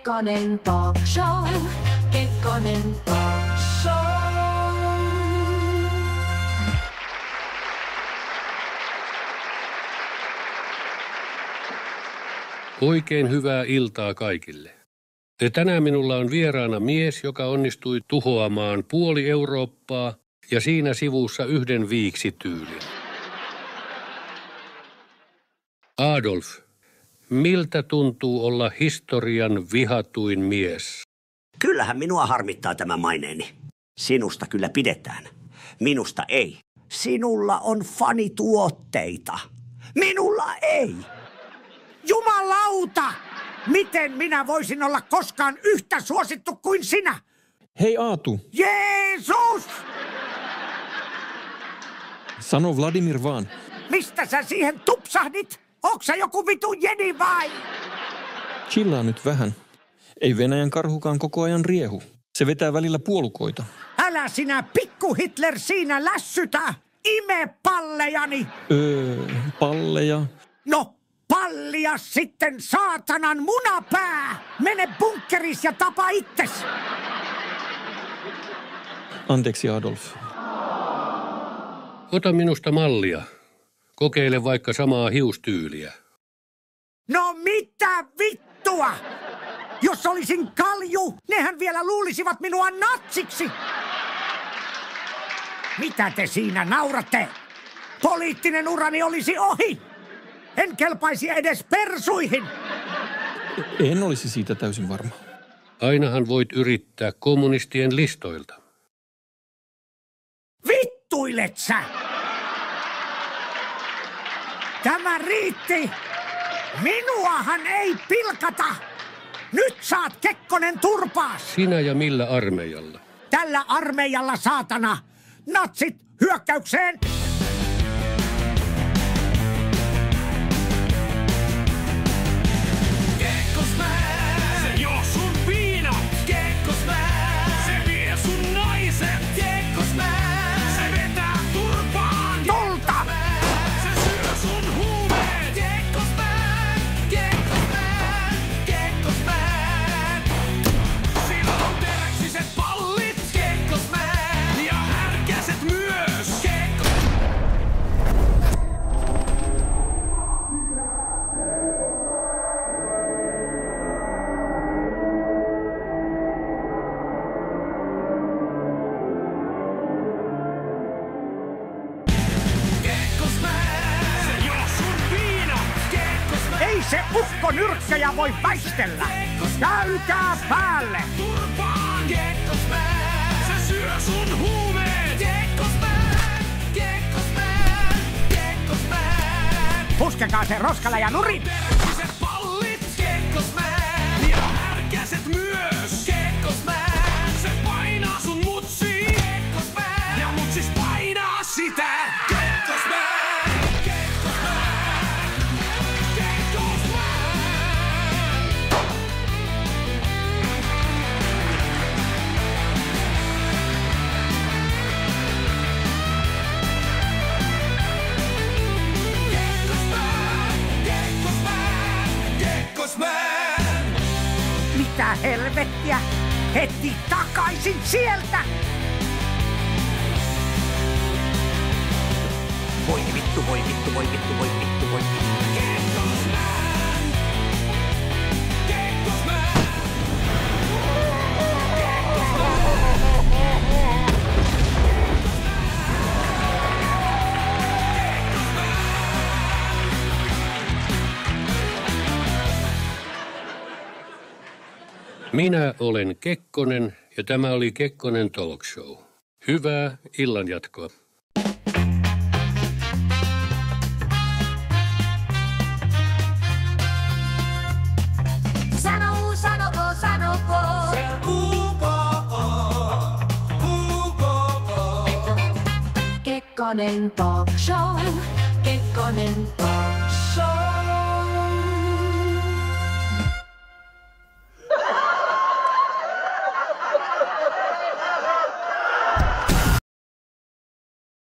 Kekkonen Talk Show. Kekkonen Talk Show. Oikein hyvää iltaa kaikille. Tänään minulla on vieraana mies, joka onnistui tuhoamaan puoli Eurooppaa ja siinä sivussa yhden viiksityylin. Adolf, miltä tuntuu olla historian vihatuin mies? Kyllähän minua harmittaa tämä maineeni. Sinusta kyllä pidetään. Minusta ei. Sinulla on fanituotteita. Minulla ei. Jumalauta! Miten minä voisin olla koskaan yhtä suosittu kuin sinä? Hei Aatu. Jeesus! Sano Vladimir vaan. Mistä sä siihen tupsahdit? Onks sä joku vitu jedi vai? Chillaa nyt vähän. Ei Venäjän karhukaan koko ajan riehu. Se vetää välillä puolukoita. Älä sinä pikku Hitler siinä lässytä! Ime pallejani! Palleja. No, pallia sitten saatanan munapää! Mene bunkkeris ja tapa itses! Anteeksi Adolf. Ota minusta mallia. Kokeile vaikka samaa hiustyyliä. No mitä vittua? Jos olisin kalju, nehän vielä luulisivat minua natsiksi. Mitä te siinä nauratte? Poliittinen urani olisi ohi. En kelpaisi edes persuihin. En olisi siitä täysin varma. Ainahan voit yrittää kommunistien listoilta. Vittuilet sä? Tämä riitti. Minuahan ei pilkata. Nyt saat Kekkonen turpaas. Sinä ja millä armeijalla? Tällä armeijalla, saatana. Natsit hyökkäykseen. Kekkosmää, se juo sun viinat. Kekkosmää, se vie sun naiset. Kekkosmää, se vetää turpaan. Tulta! Se syö sun huumeet. Kekkosmää, Kekkosmää, Kekkosmää. Sillä on teräksiset pallit. Kekkosmää ja härkäset myös. Ei se ukko nyrkkäjä voi väistellä. Käykää päälle. Turpaan Kekkosmää, se syö sun huumeet. Kekkosmää, Kekkosmää, Kekkosmää. Puskekaa se roskalla ja nurin. Teräksiset pallit. Kekkosmää ja härkäset myös. Kekkosmää, se painaa sun mutsiin. Kekkosmää ja mutsis painaa sitä. Kekkosmää, Kekkosmää, Kekkosmää. Kekkosmää. Mitä helvettiä? Heti takaisin sieltä! Voi vittu, voi vittu, voi vittu, voi vittu, voi vittu. Kekkosmää. Kekkosmää. Minä olen Kekkonen ja tämä oli Kekkonen Talk Show. Hyvää illanjatkoa. Sanoko. Se U-K-O. Kekkonen Talk Show. Kekkonen Talk